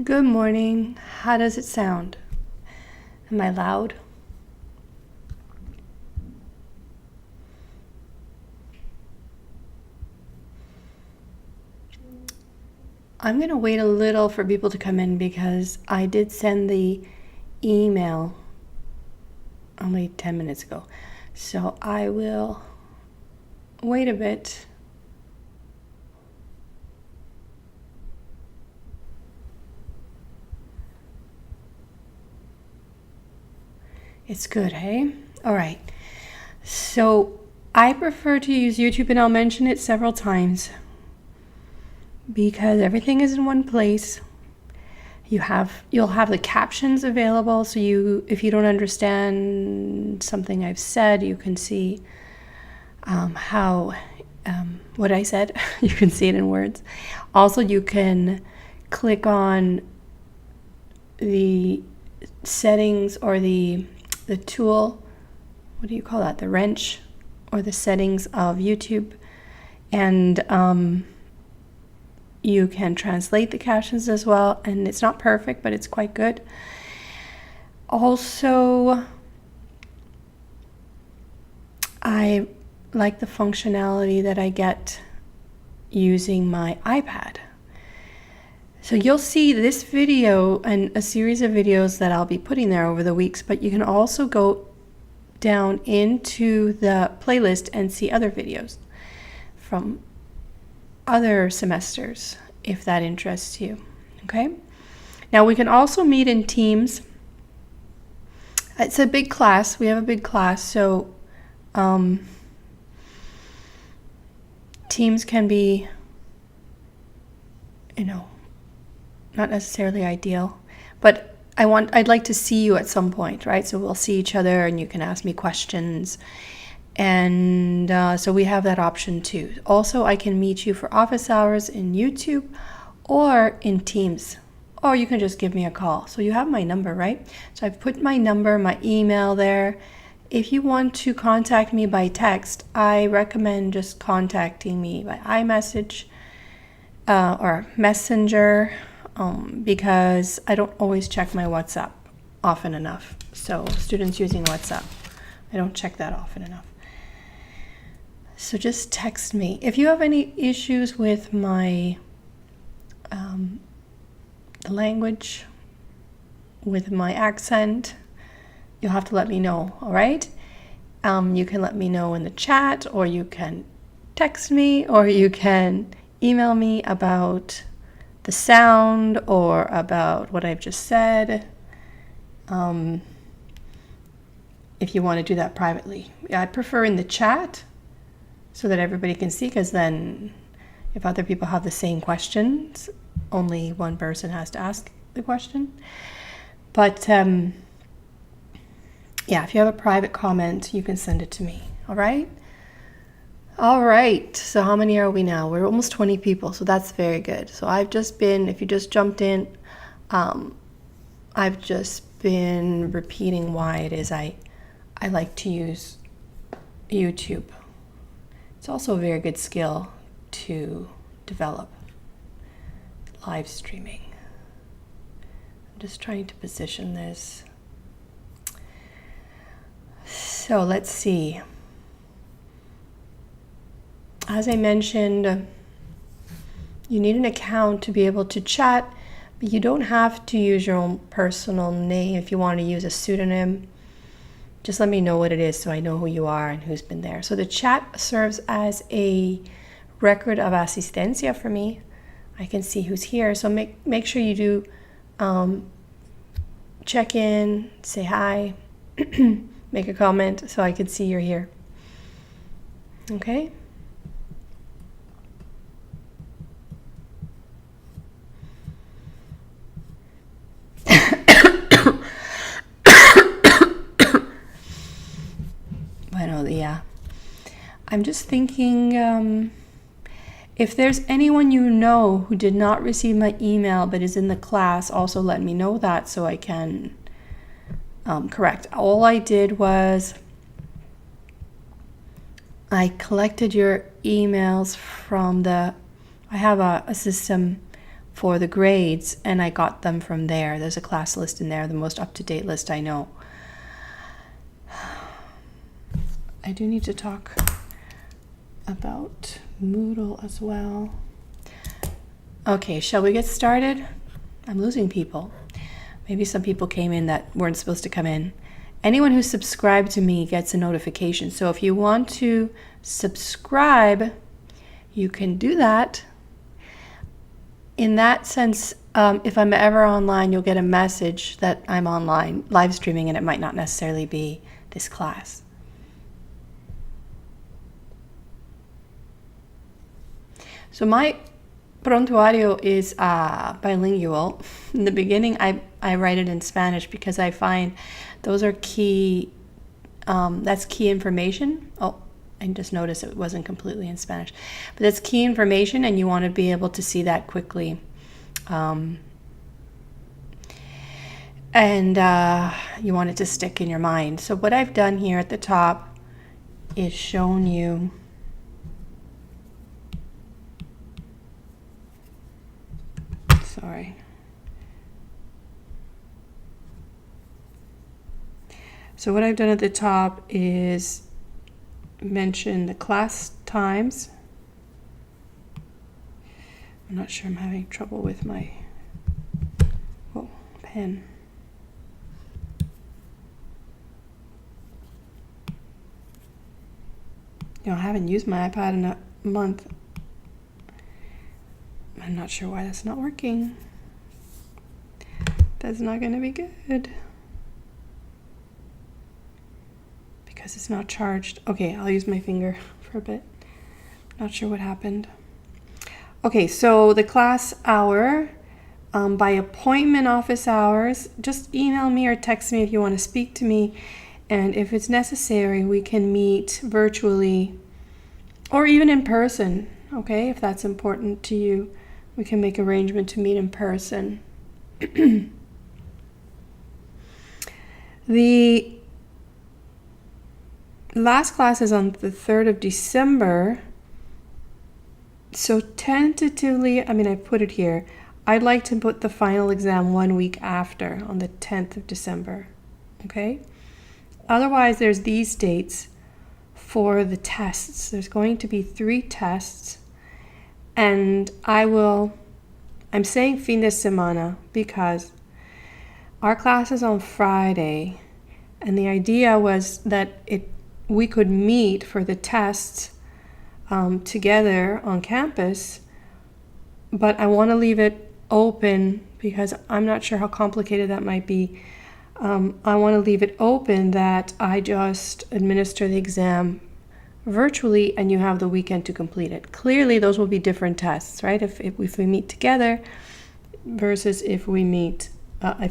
Good morning. How does it sound? Am I loud? I'm going to wait a little for people to come in because I did send the email only 10 minutes ago. So I will wait a bit. It's good, hey? All right. So I prefer to use YouTube, and I'll mention it several times because everything is in one place. You'll have the captions available, so if you don't understand something I've said, you can see what I said. You can see it in words. Also, you can click on the settings or the tool, what do you call that? The wrench or the settings of YouTube, and you can translate the captions as well, and it's not perfect, but it's quite good. Also, I like the functionality that I get using my iPad. So you'll see this video and a series of videos that I'll be putting there over the weeks, but you can also go down into the playlist and see other videos from other semesters if that interests you. Okay? Now we can also meet in teams. It's a big class. We have a big class, so teams can be, not necessarily ideal, but I'd like to see you at some point, right? So we'll see each other and you can ask me questions. And so we have that option too. Also, I can meet you for office hours in YouTube or in Teams, or you can just give me a call. So you have my number, right? So I've put my number, my email there. If you want to contact me by text, I recommend just contacting me by iMessage or Messenger, because I don't always check my WhatsApp often enough. So students using WhatsApp, I don't check that often enough. So just text me. If you have any issues with my the language, with my accent, you'll have to let me know, all right? You can let me know in the chat, or you can text me, or you can email me about the sound or about what I've just said. If you want to do that privately. I prefer in the chat so that everybody can see, because then if other people have the same questions, only one person has to ask the question. But yeah, if you have a private comment, you can send it to me. All right? All right. So how many are we now? We're almost 20 people, so that's very good. So I've just been, if you just jumped in, I've just been repeating why it is I like to use YouTube. It's also a very good skill to develop, live streaming. I'm just trying to position this. So let's see. As I mentioned, you need an account to be able to chat, but you don't have to use your own personal name. If you want to use a pseudonym, just let me know what it is so I know who you are and who's been there. So the chat serves as a record of asistencia for me. I can see who's here. So make sure you do check in, say hi, make a comment so I can see you're here. Okay? Yeah. I'm just thinking, if there's anyone you know who did not receive my email but is in the class, also let me know that so I can correct. All I did was I collected your emails from I have a system for the grades, and I got them from there. There's a class list in there, the most up-to-date list I know. I do need to talk about Moodle as well. Okay, shall we get started? I'm losing people. Maybe some people came in that weren't supposed to come in. Anyone who's subscribed to me gets a notification. So if you want to subscribe, you can do that. In that sense, if I'm ever online, you'll get a message that I'm online live streaming, and it might not necessarily be this class. So my prontuario is bilingual. In the beginning, I write it in Spanish because I find those are key, that's key information. Oh, I just noticed it wasn't completely in Spanish. But that's key information, and you want to be able to see that quickly. And you want it to stick in your mind. So what I've done here at the top is shown you So what I've done at the top is mention the class times. I'm not sure, I'm having trouble with my pen. I haven't used my iPad in a month. I'm not sure why that's not working. That's not going to be good. Because it's not charged. Okay, I'll use my finger for a bit. Not sure what happened. Okay, so the class hour, by appointment office hours, just email me or text me if you want to speak to me. And if it's necessary, we can meet virtually or even in person, okay? If that's important to you, we can make arrangement to meet in person. The last class is on the 3rd of December. So tentatively, I put it here. I'd like to put the final exam 1 week after, on the 10th of December, okay? Otherwise, there's these dates for the tests. There's going to be 3 tests, and I'm saying fin de semana because our class is on Friday, and the idea was that we could meet for the tests together on campus, but I want to leave it open because I'm not sure how complicated that might be. I want to leave it open that I just administer the exam virtually and you have the weekend to complete it. Clearly, those will be different tests, right? If we meet together versus if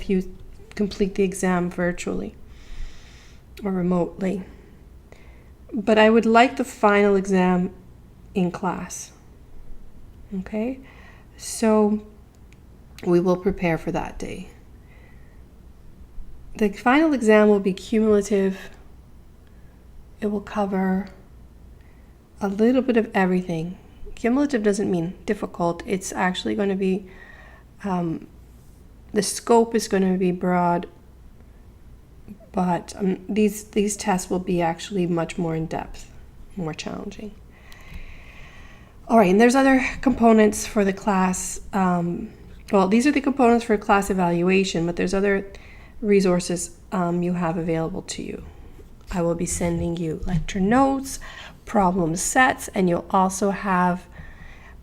you complete the exam virtually or remotely. But I would like the final exam in class. Okay? So we will prepare for that day. The final exam will be cumulative. It will cover a little bit of everything. Cumulative doesn't mean difficult. It's actually going to be, the scope is going to be broad, but these tests will be actually much more in depth, more challenging. All right, and there's other components for the class. These are the components for class evaluation, but there's other resources you have available to you. I will be sending you lecture notes, problem sets, and you'll also have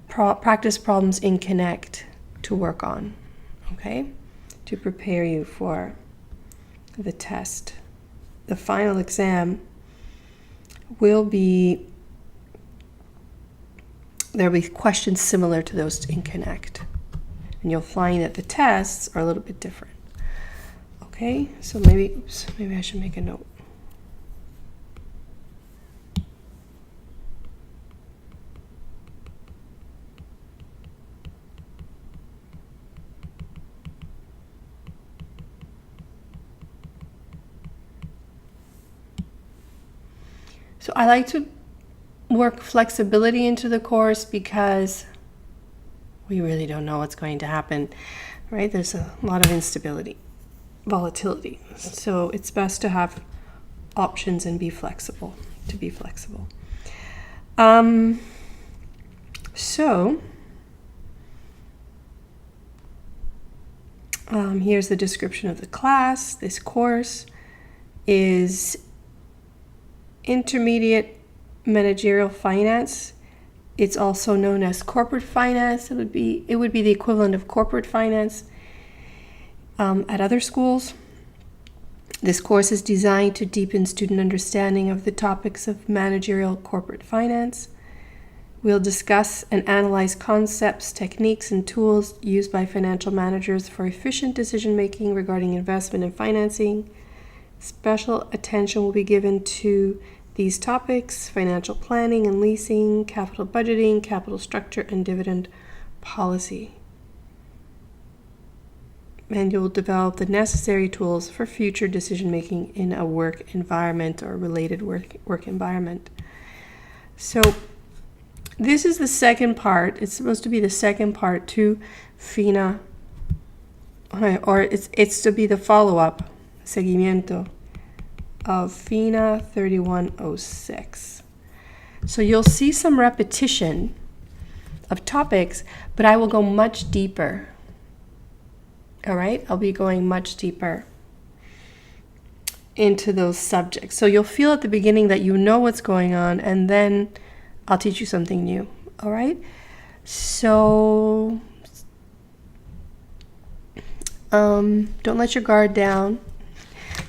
practice problems in Connect to work on, okay, to prepare you for the test. The final exam there'll be questions similar to those in Connect, and you'll find that the tests are a little bit different. Okay, so maybe I should make a note. So I like to work flexibility into the course because we really don't know what's going to happen, right? There's a lot of instability, volatility. So it's best to have options and be flexible, Here's the description of the class. This course is Intermediate Managerial Finance. It's also known as corporate finance. It would be the equivalent of corporate finance at other schools. This course is designed to deepen student understanding of the topics of managerial corporate finance. We'll discuss and analyze concepts, techniques, and tools used by financial managers for efficient decision-making regarding investment and financing. Special attention will be given to these topics: financial planning and leasing, capital budgeting, capital structure, and dividend policy. And you'll develop the necessary tools for future decision-making in a work environment or related work environment. So this is the second part. It's supposed to be the second part to FINA, or it's to be the follow-up, seguimiento, of FINA 3106. So you'll see some repetition of topics, but I will go much deeper. All right? I'll be going much deeper into those subjects. So you'll feel at the beginning that you know what's going on, and then I'll teach you something new. All right? So don't let your guard down.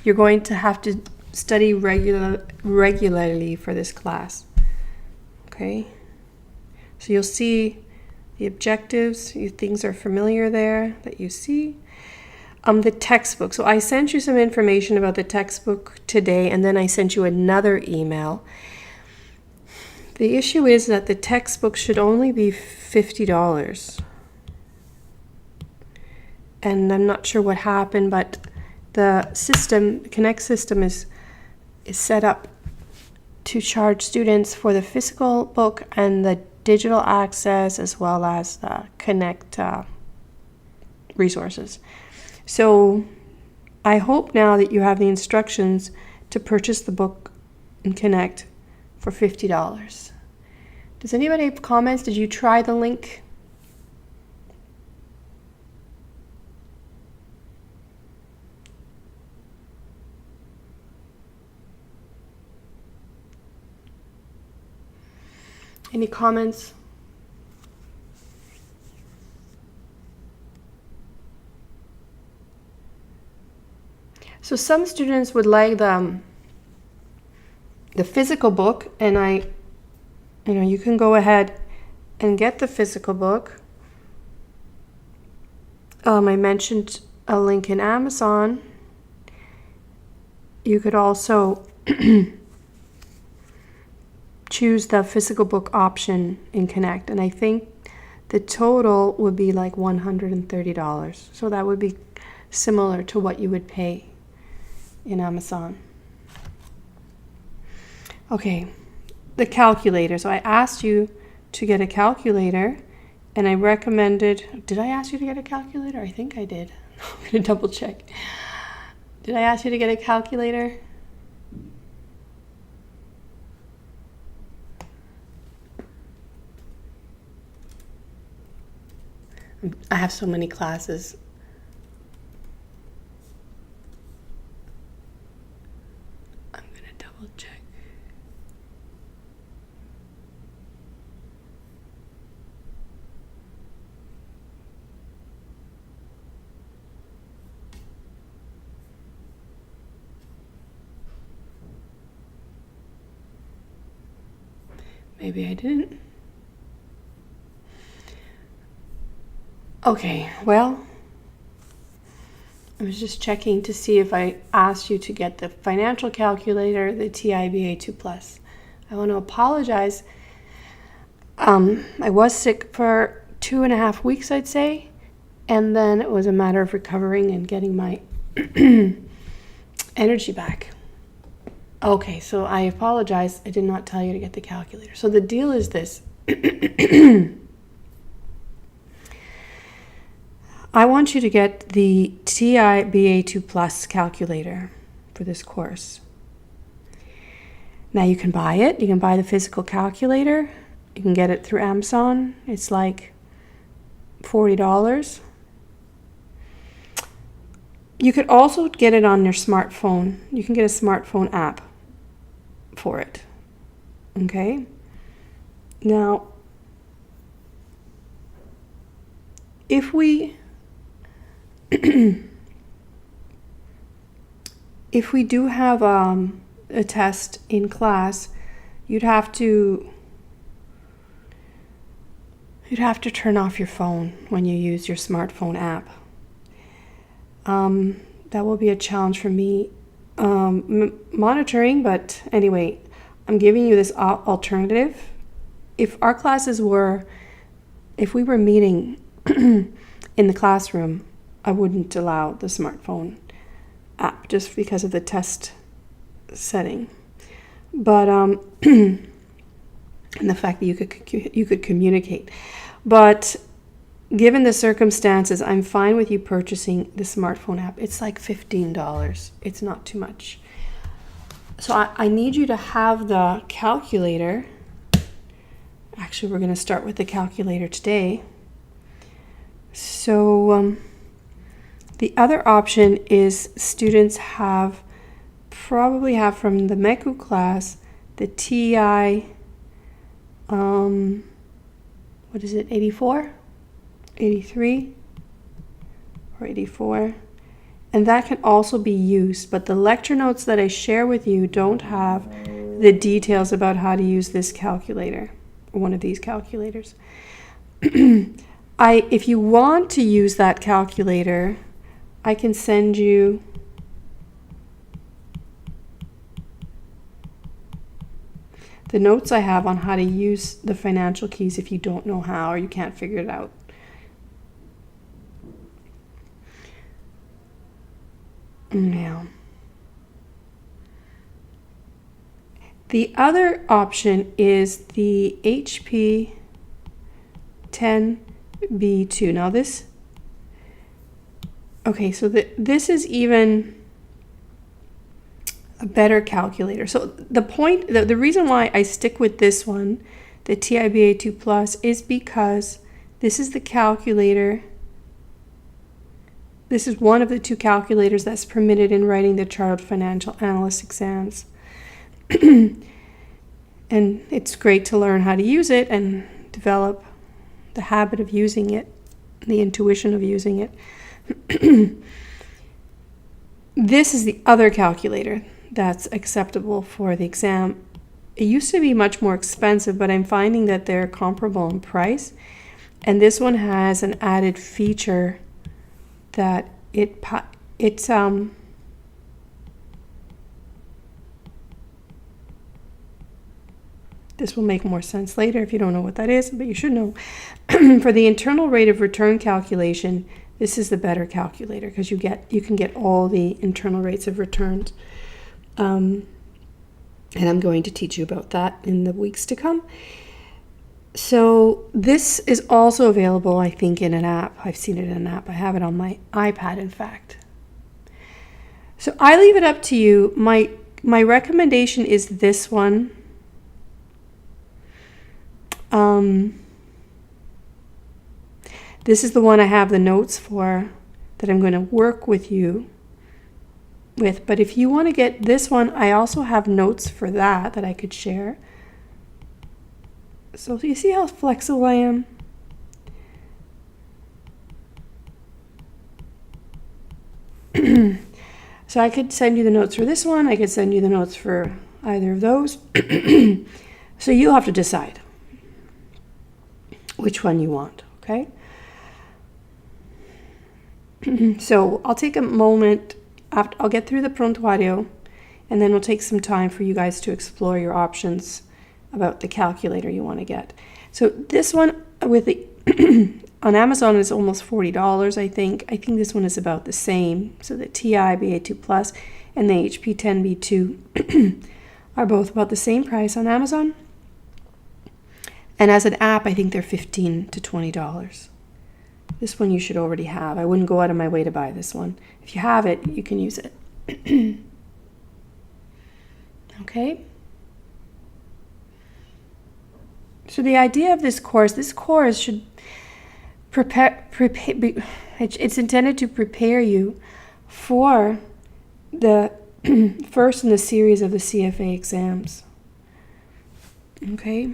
You're going to have to study regularly for this class. Okay? So you'll see the objectives. Things are familiar there that you see. The textbook. So I sent you some information about the textbook today, and then I sent you another email. The issue is that the textbook should only be $50. And I'm not sure what happened, but the system, the Connect system is set up to charge students for the physical book and the digital access, as well as the Connect resources. So I hope now that you have the instructions to purchase the book in Connect for $50. Does anybody have comments? Did you try the link? Any comments? So some students would like the physical book, and you can go ahead and get the physical book. I mentioned a link in Amazon. You could also choose the physical book option in Connect, and I think the total would be like $130. So that would be similar to what you would pay in Amazon. Okay, the calculator. So I asked you to get a calculator, and I recommended, did I ask you to get a calculator? I think I did. I'm going to double check. Did I ask you to get a calculator? I have so many classes. I'm going to double check. Maybe I didn't. Okay, well, I was just checking to see if I asked you to get the financial calculator, the TIBA 2+. I want to apologize. I was sick for 2.5 weeks, I'd say, and then it was a matter of recovering and getting my energy back. Okay, so I apologize. I did not tell you to get the calculator. So the deal is this. I want you to get the TI BA2 Plus calculator for this course. Now you can buy it. You can buy the physical calculator. You can get it through Amazon. It's like $40. You could also get it on your smartphone. You can get a smartphone app for it. Okay? Now, if we if we do have a test in class, you'd have to turn off your phone when you use your smartphone app. That will be a challenge for me monitoring, but anyway, I'm giving you this alternative. If we were meeting in the classroom, I wouldn't allow the smartphone app just because of the test setting. But and the fact that you could communicate. But given the circumstances, I'm fine with you purchasing the smartphone app. It's like $15. It's not too much. So I need you to have the calculator. Actually, we're going to start with the calculator today. So the other option is students probably have from the MECU class the TI, what is it, 84? 83 or 84, and that can also be used, but the lecture notes that I share with you don't have the details about how to use this calculator, or one of these calculators. If you want to use that calculator, I can send you the notes I have on how to use the financial keys if you don't know how or you can't figure it out. Now, the other option is the HP 10B2. Now this this is even a better calculator. So the reason why I stick with this one, the TIBA2 Plus, is because this is the calculator. This is one of the two calculators that's permitted in writing the Chartered Financial Analyst exams. And it's great to learn how to use it and develop the habit of using it, the intuition of using it. This is the other calculator that's acceptable for the exam. It used to be much more expensive, but I'm finding that they're comparable in price. And this one has an added feature that this will make more sense later if you don't know what that is, but you should know. For the internal rate of return calculation, this is the better calculator because you can get all the internal rates of returns. And I'm going to teach you about that in the weeks to come. So this is also available, I think, in an app. I've seen it in an app. I have it on my iPad, in fact. So I leave it up to you. My recommendation is this one. This is the one I have the notes for that I'm going to work with you with. But if you want to get this one, I also have notes for that I could share. So you see how flexible I am? So I could send you the notes for this one. I could send you the notes for either of those. So you'll have to decide which one you want, okay? So I'll take a moment. I'll get through the prontuario, and then we'll take some time for you guys to explore your options about the calculator you want to get. So this one with the on Amazon is almost $40, I think. I think this one is about the same. So the TI BA2 Plus and the HP 10B2 are both about the same price on Amazon. And as an app, I think they're $15 to $20. This one you should already have. I wouldn't go out of my way to buy this one. If you have it, you can use it. Okay? So the idea of this course should it's intended to prepare you for the first in the series of the CFA exams. Okay?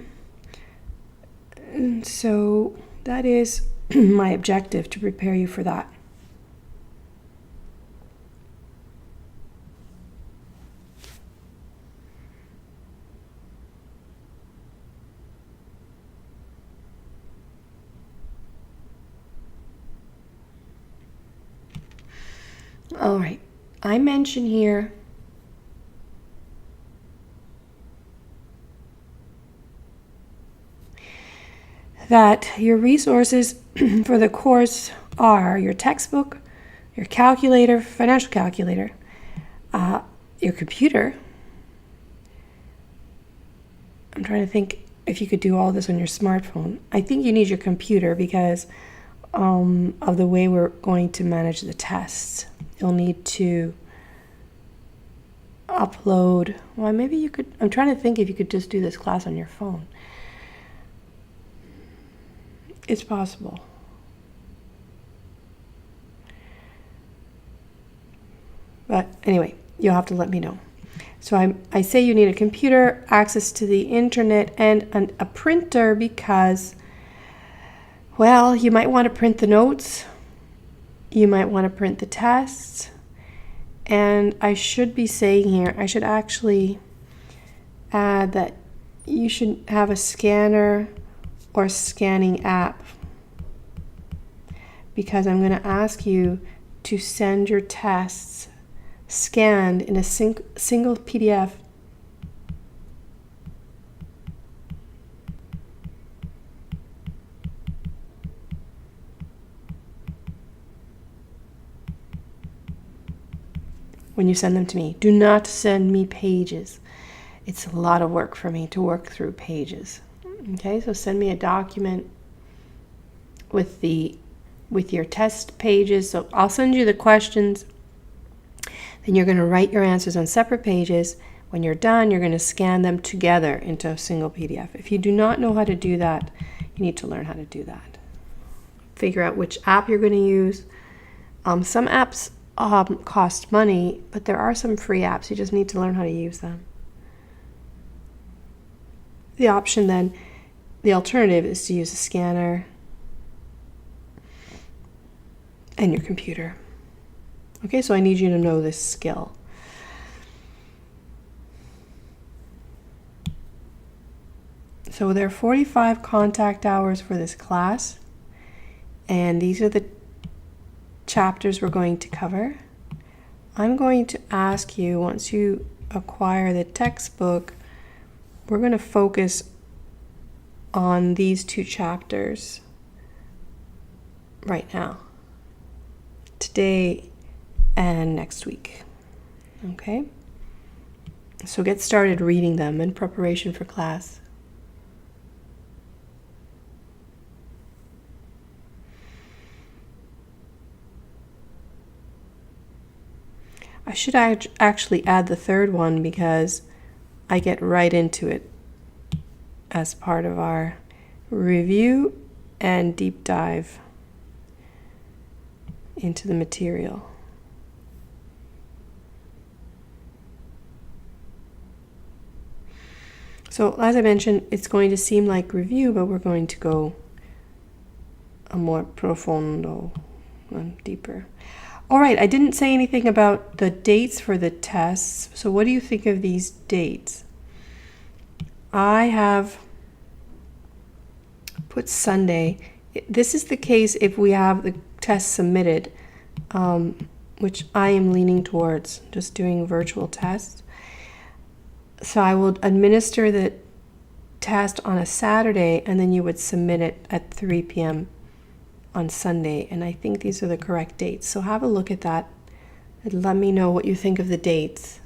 And so that is my objective, to prepare you for that. All right, I mention here that your resources for the course are your textbook, your calculator, financial calculator, your computer. I'm trying to think if you could do all this on your smartphone. I think you need your computer because of the way we're going to manage the tests. You'll need to upload, well, maybe you could, I'm trying to think if you could just do this class on your phone. It's possible. But anyway, you'll have to let me know. So I say you need a computer, access to the internet, and a printer because, well, you might want to print the notes. You might want to print the tests. And I should be saying here, I should actually add that you should have a scanner or scanning app, because I'm going to ask you to send your tests scanned in a single PDF. When you send them to me, do not send me pages. It's a lot of work for me to work through pages. Okay, so send me a document with your test pages. So I'll send you the questions. Then you're going to write your answers on separate pages. When you're done, you're going to scan them together into a single PDF. If you do not know how to do that, you need to learn how to do that. Figure out which app you're going to use. Some apps cost money, but there are some free apps. You just need to learn how to use them. The option then, the alternative is to use a scanner and your computer. Okay, so I need you to know this skill. So there are 45 contact hours for this class, and these are the chapters we're going to cover. I'm going to ask you, once you acquire the textbook, we're going to focus on these two chapters right now, today and next week. Okay? So get started reading them in preparation for class. I should actually add the third one because I get right into it as part of our review and deep dive into the material. So as I mentioned, it's going to seem like review, but we're going to go a more profondo and deeper. All right, I didn't say anything about the dates for the tests. So what do you think of these dates? I have put Sunday. This is the case if we have the test submitted, which I am leaning towards just doing virtual tests. So I will administer the test on a Saturday, and then you would submit it at 3 p.m. on Sunday. And I think these are the correct dates. So have a look at that and let me know what you think of the dates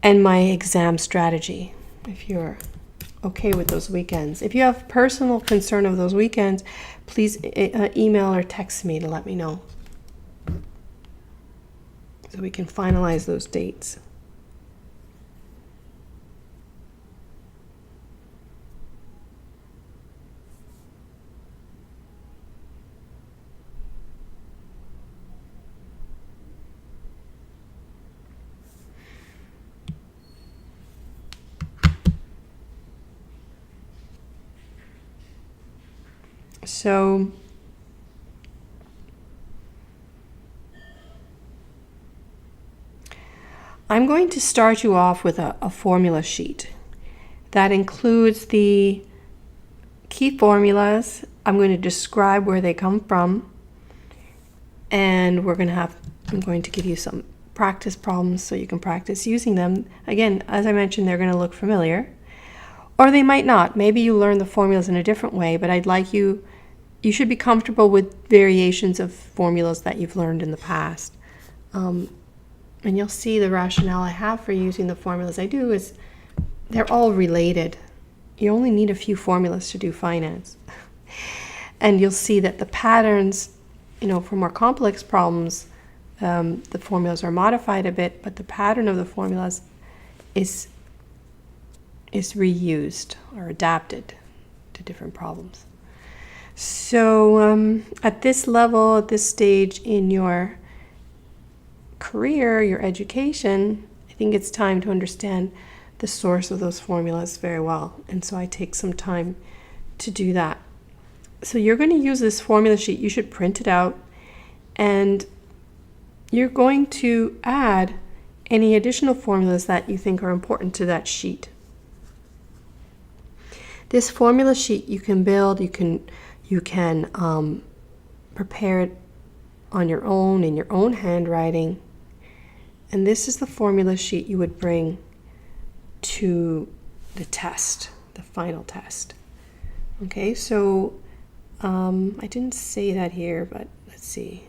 and my exam strategy if you're okay with those weekends. If you have personal concern of those weekends, please email or text me to let me know, so we can finalize those dates. So I'm going to start you off with a formula sheet that includes the key formulas. I'm going to describe where they come from, and I'm going to give you some practice problems so you can practice using them. Again, as I mentioned, they're going to look familiar, or they might not. Maybe you learn the formulas in a different way, but I'd like you should be comfortable with variations of formulas that you've learned in the past. And you'll see the rationale I have for using the formulas I do is they're all related. You only need a few formulas to do finance. And you'll see that the patterns, for more complex problems, the formulas are modified a bit, but the pattern of the formulas is reused or adapted to different problems. So at this level, at this stage in your career, your education, I think it's time to understand the source of those formulas very well. And so I take some time to do that. So you're going to use this formula sheet. You should print it out, and you're going to add any additional formulas that you think are important to that sheet. This formula sheet you can build, you can prepare it on your own, in your own handwriting. And this is the formula sheet you would bring to the test, the final test. Okay, so I didn't say that here, but let's see.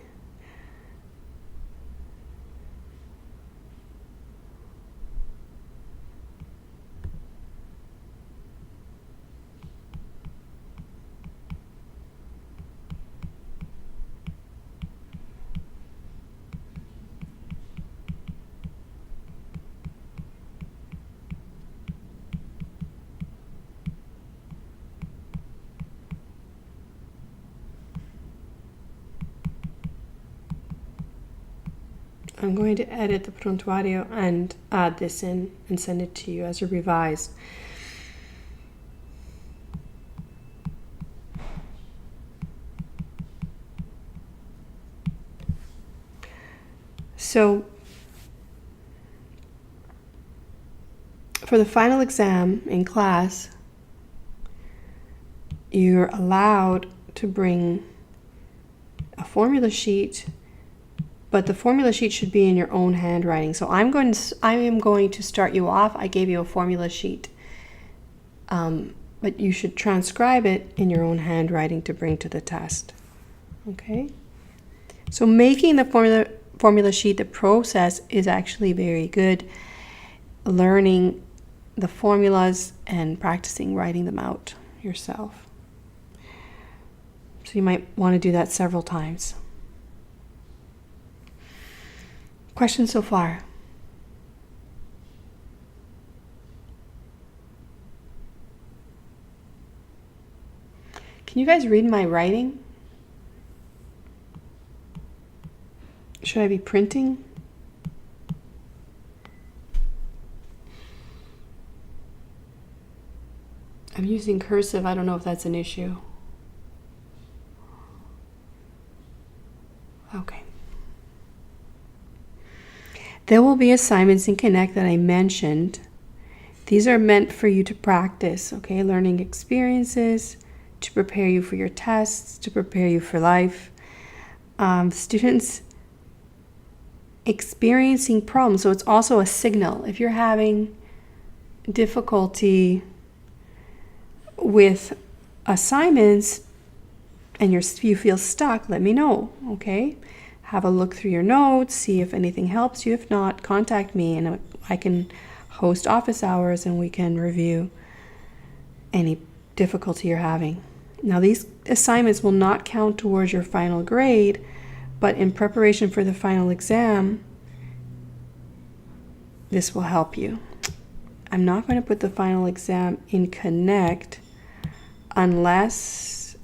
I'm going to edit the prontuario and add this in and send it to you as a revised. So for the final exam in class, you're allowed to bring a formula sheet, but the formula sheet should be in your own handwriting. So I am going to start you off. I gave you a formula sheet, but you should transcribe it in your own handwriting to bring to the test. Okay? So making the formula sheet, the process is actually very good. Learning the formulas and practicing writing them out yourself. So you might want to do that several times. Questions so far? Can you guys read my writing? Should I be printing? I'm using cursive. I don't know if that's an issue. Okay. There will be assignments in Connect that I mentioned. These are meant for you to practice, okay? Learning experiences to prepare you for your tests, to prepare you for life. Students experiencing problems, so it's also a signal. If you're having difficulty with assignments and you feel stuck, let me know, okay? Have a look through your notes, see if anything helps you. If not, contact me and I can host office hours and we can review any difficulty you're having. Now, these assignments will not count towards your final grade, but in preparation for the final exam, this will help you. I'm not going to put the final exam in Connect unless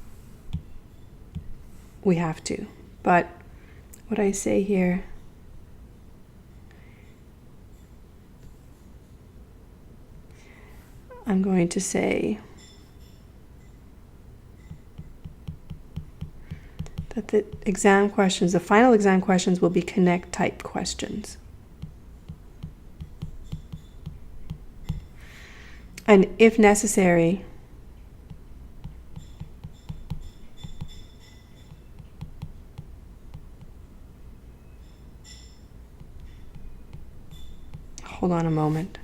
we have to. But what I say here, I'm going to say that the exam questions, the final exam questions, will be Connect type questions. And if necessary, hold on a moment.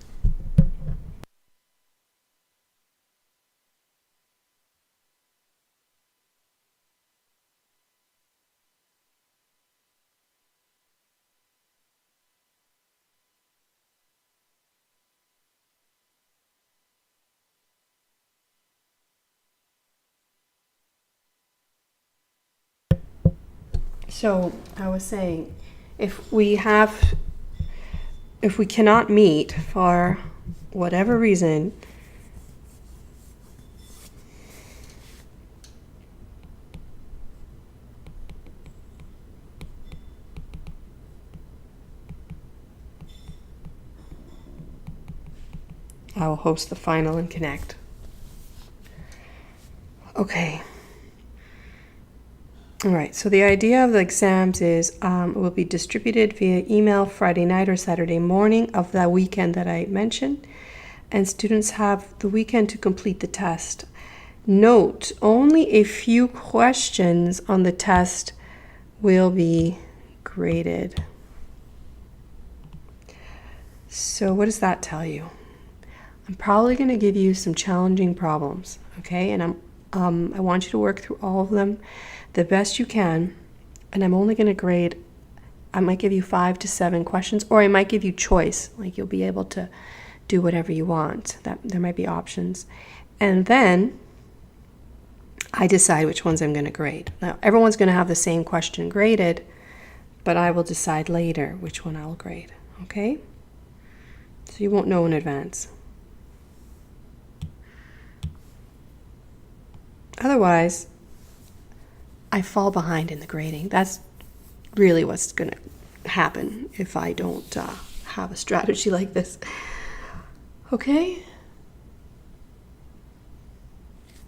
So I was saying, if we cannot meet for whatever reason, I will host the final and Connect. Okay. All right, so the idea of the exams is it will be distributed via email Friday night or Saturday morning of that weekend that I mentioned, and students have the weekend to complete the test. Note, only a few questions on the test will be graded. So what does that tell you? I'm probably going to give you some challenging problems, okay? And I want you to work through all of them the best you can, and I'm only going to grade, I might give you 5 to 7 questions, or I might give you choice, like you'll be able to do whatever you want. That there might be options. And then I decide which ones I'm going to grade. Now, everyone's going to have the same question graded, but I will decide later which one I'll grade, okay? So you won't know in advance. Otherwise, I fall behind in the grading. That's really what's going to happen if I don't have a strategy like this. Okay?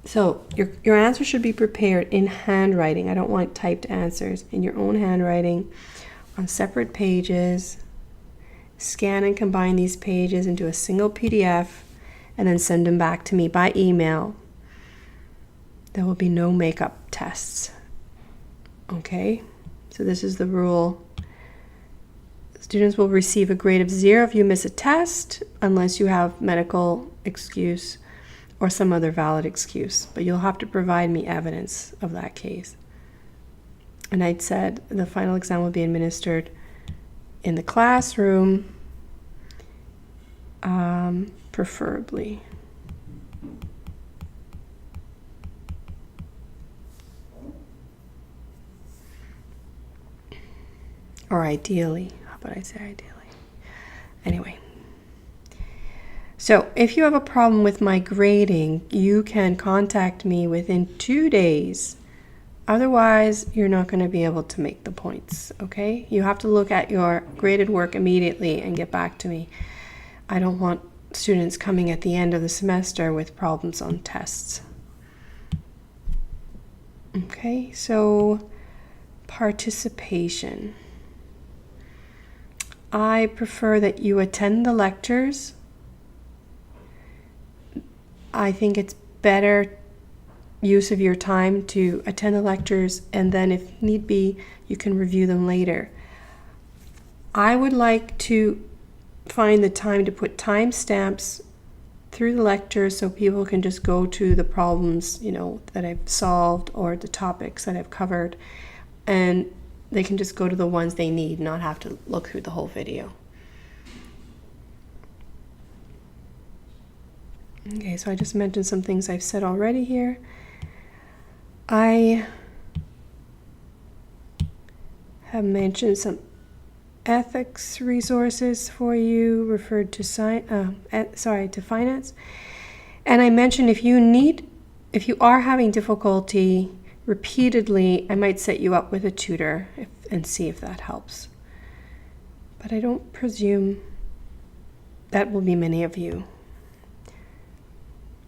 So your answer should be prepared in handwriting. I don't want typed answers. In your own handwriting on separate pages. Scan and combine these pages into a single PDF and then send them back to me by email. There will be no makeup tests. Okay, so this is the rule. Students will receive a grade of 0 if you miss a test, unless you have medical excuse or some other valid excuse. But you'll have to provide me evidence of that case. And I'd said the final exam will be administered in the classroom, preferably. Or ideally. How about I say ideally? Anyway. So if you have a problem with my grading, you can contact me within 2 days. Otherwise, you're not going to be able to make the points, okay? You have to look at your graded work immediately and get back to me. I don't want students coming at the end of the semester with problems on tests. Okay, so participation. I prefer that you attend the lectures. I think it's better use of your time to attend the lectures, and then if need be, you can review them later. I would like to find the time to put timestamps through the lectures so people can just go to the problems, that I've solved or the topics that I've covered, and they can just go to the ones they need, not have to look through the whole video. Okay, so I just mentioned some things I've said already here. I have mentioned some ethics resources for you, referred to to finance. And I mentioned if you are having difficulty repeatedly, I might set you up with a tutor and see if that helps. But I don't presume that will be many of you.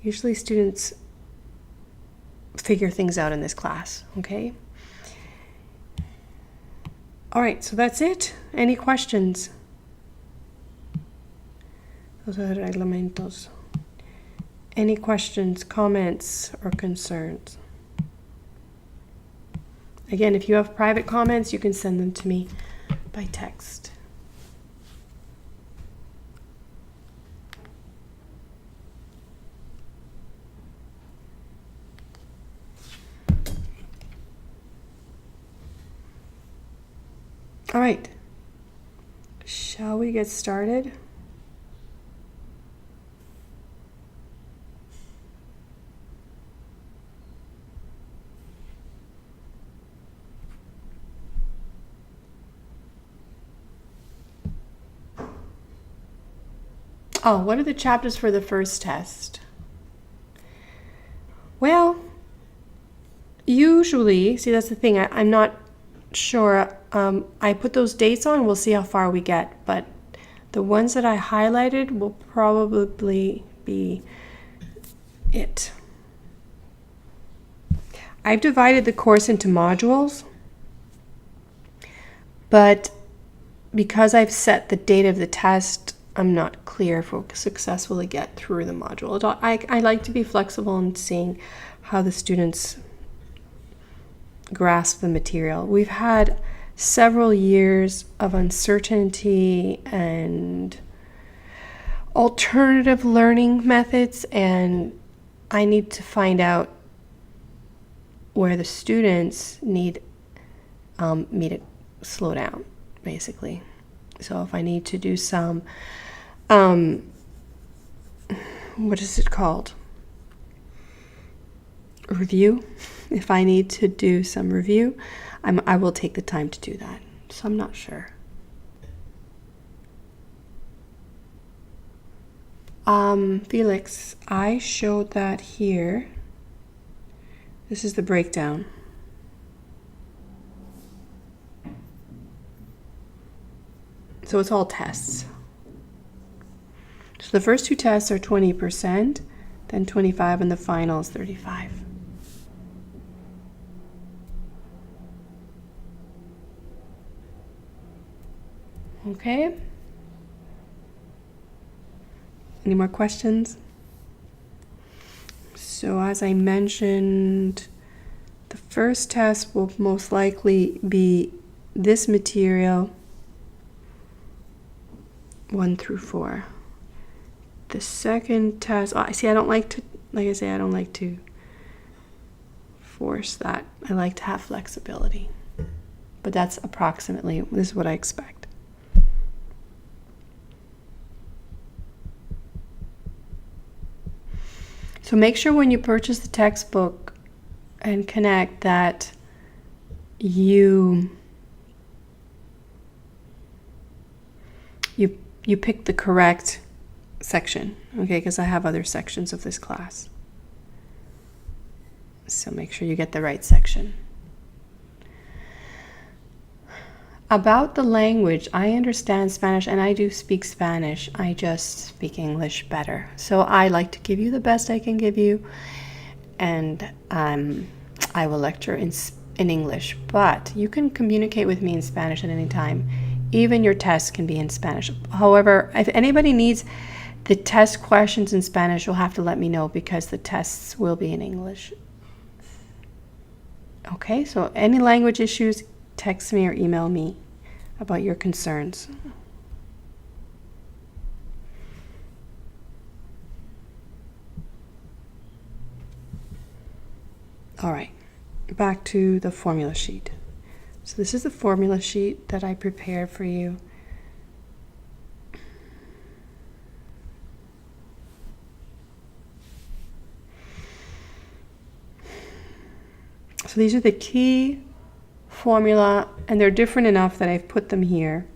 Usually students figure things out in this class, okay? All right, so that's it. Any questions? Those are the reglamentos. Any questions, comments, or concerns? Again, if you have private comments, you can send them to me by text. All right, shall we get started? Oh, what are the chapters for the first test? Well, usually, see, that's the thing, I'm not sure. I put those dates on, we'll see how far we get, but the ones that I highlighted will probably be it. I've divided the course into modules, but because I've set the date of the test, I'm not clear if we'll successfully get through the module. I like to be flexible in seeing how the students grasp the material. We've had several years of uncertainty and alternative learning methods, and I need to find out where the students need me to slow down, basically. So if I need to do some, what is it called? Review. If I need to do some review, I will take the time to do that. So I'm not sure. Felix, I showed that here. This is the breakdown. So it's all tests. So the first two tests are 20%, then 25, and the final is 35. Okay. Any more questions? So as I mentioned, the first test will most likely be this material, 1 through 4. The second test, I don't like to, like I say, I don't like to force that. I like to have flexibility. But that's approximately, this is what I expect. So make sure when you purchase the textbook and connect that you pick the correct section, okay? Because I have other sections of this class. So make sure you get the right section. About the language, I understand Spanish and I do speak Spanish. I just speak English better. So I like to give you the best I can give you, and I will lecture in English. But you can communicate with me in Spanish at any time. Even your tests can be in Spanish. However, if anybody needs the test questions in Spanish, you'll have to let me know because the tests will be in English. Okay, so any language issues, text me or email me about your concerns. All right, back to the formula sheet. So this is the formula sheet that I prepared for you. So these are the key formula, and they're different enough that I've put them here.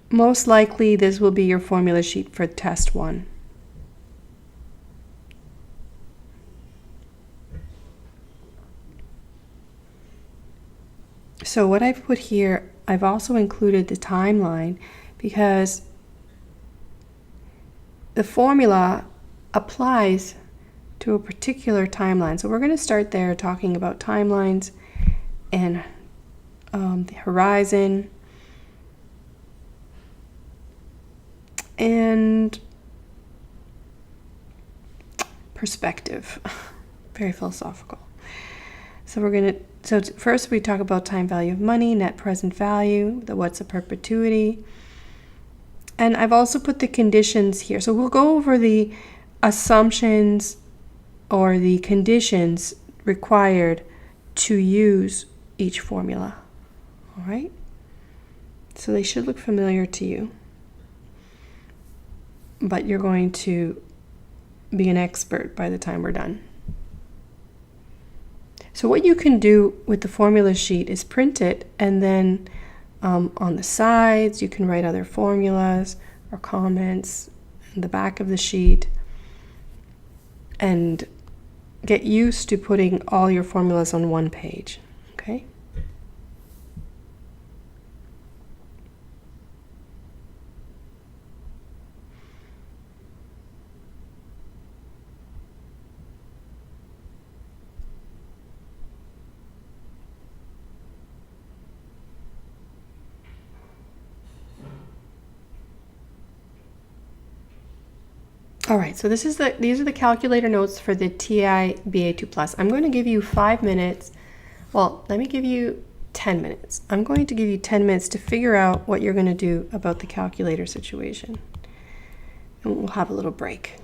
Most likely this will be your formula sheet for test 1. So what I've put here, I've also included the timeline because the formula applies to a particular timeline. So we're going to start there talking about timelines and the horizon and perspective. Very philosophical. So first we talk about time value of money, net present value, the what's a perpetuity. And I've also put the conditions here. So we'll go over the assumptions or the conditions required to use each formula. All right? So they should look familiar to you. But you're going to be an expert by the time we're done. So what you can do with the formula sheet is print it, and then on the sides you can write other formulas or comments in the back of the sheet, and get used to putting all your formulas on one page. Okay? All right, so these are the calculator notes for the TI BA2 Plus. I'm going to give you 5 minutes. Well, let me give you 10 minutes. I'm going to give you 10 minutes to figure out what you're going to do about the calculator situation. And we'll have a little break.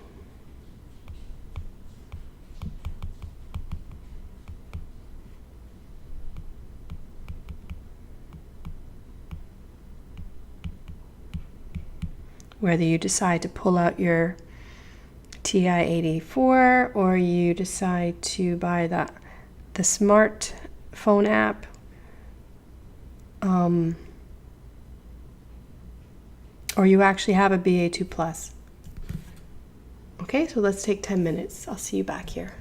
Whether you decide to pull out your TI-84 or you decide to buy the smartphone app, or you actually have a BA2 Plus. Okay, so let's take 10 minutes. I'll see you back here.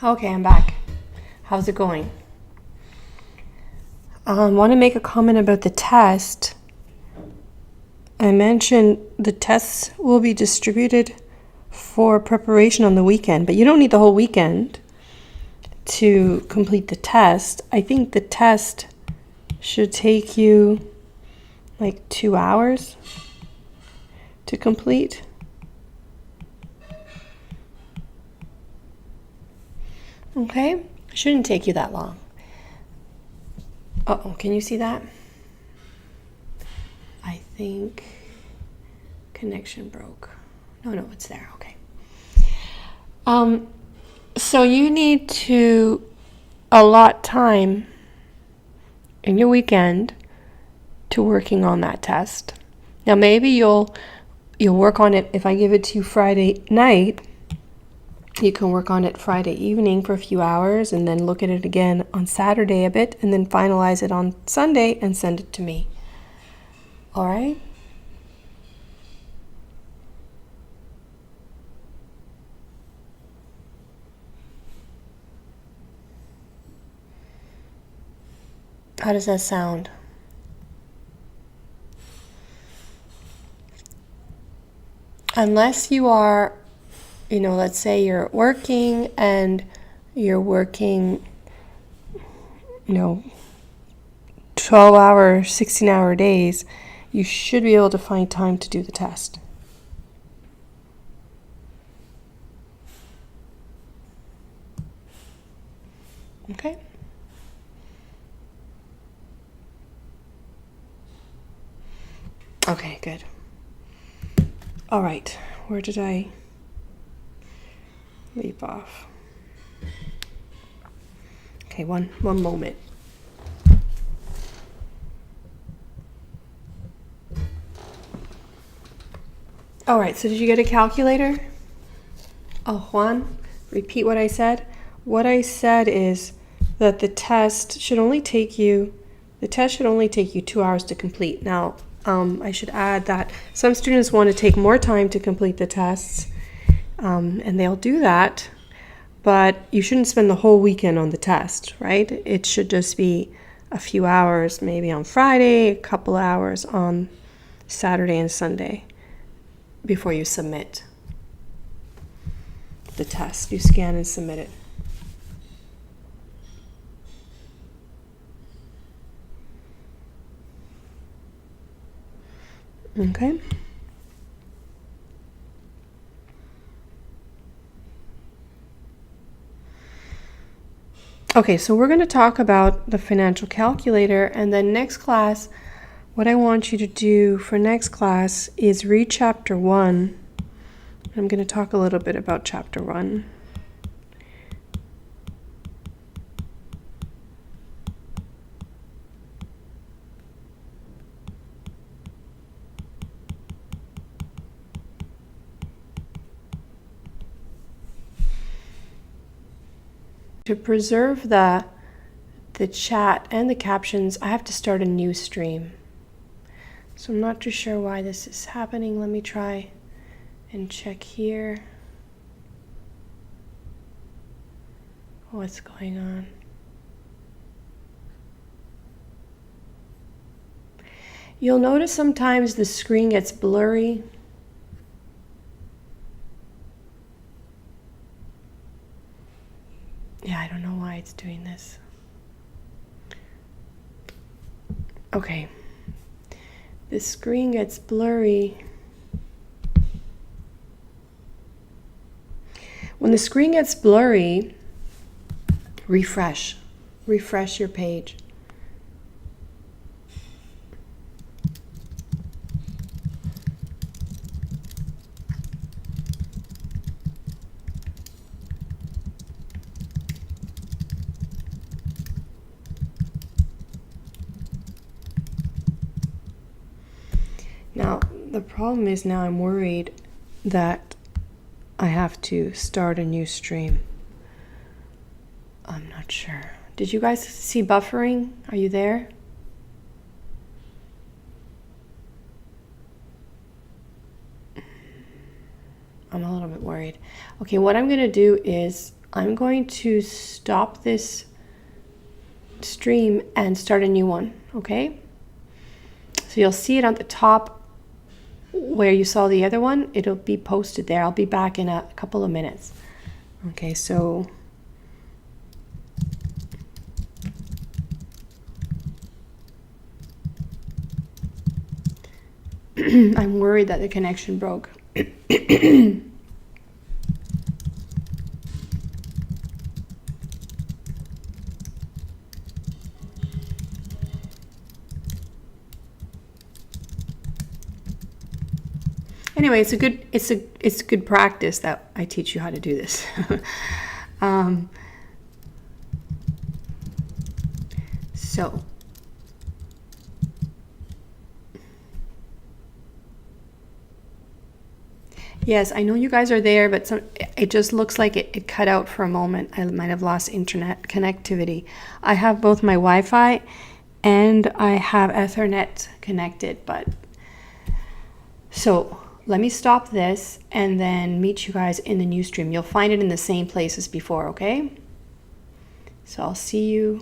Okay, I'm back. How's it going? I want to make a comment about the test. I mentioned the tests will be distributed for preparation on the weekend, but you don't need the whole weekend to complete the test. I think the test should take you like 2 hours to complete. Okay, it shouldn't take you that long. Uh-oh, can you see that? I think connection broke. No, it's there. Okay. So you need to allot time in your weekend to working on that test. Now maybe you'll work on it. If I give it to you Friday night, you can work on it Friday evening for a few hours and then look at it again on Saturday a bit and then finalize it on Sunday and send it to me. All right? How does that sound? Unless you are, let's say you're working and you're working, 12-hour, 16-hour days, you should be able to find time to do the test. Okay? Okay, good. All right, where did I leave off? Okay, one moment. All right, so did you get a calculator? Oh, Juan, repeat what I said. What I said is that the test should only take you 2 hours to complete. Now, I should add that some students want to take more time to complete the tests, and they'll do that, but you shouldn't spend the whole weekend on the test, right? It should just be a few hours, maybe on Friday, a couple hours on Saturday and Sunday before you submit the test. You scan and submit it. Okay. Okay, so we're going to talk about the financial calculator, and then next class, what I want you to do for next class is read chapter 1. I'm going to talk a little bit about chapter 1. To preserve the chat and the captions, I have to start a new stream. So I'm not too sure why this is happening. Let me try and check here. What's going on? You'll notice sometimes the screen gets blurry. Yeah, I don't know why it's doing this. Okay. The screen gets blurry. When the screen gets blurry, refresh. Refresh your page. Now, the problem is now I'm worried that I have to start a new stream. I'm not sure. Did you guys see buffering? Are you there? I'm a little bit worried. Okay, what I'm going to do is I'm going to stop this stream and start a new one, okay? So you'll see it on the top where you saw the other one. It'll be posted there. I'll be back in a couple of minutes. Okay, so I'm worried that the connection broke. Anyway, it's a good practice that I teach you how to do this. So yes, I know you guys are there, but it just looks like it cut out for a moment. I might have lost internet connectivity. I have both my Wi-Fi and I have Ethernet connected, but so let me stop this and then meet you guys in the new stream. You'll find it in the same place as before, okay? So I'll see you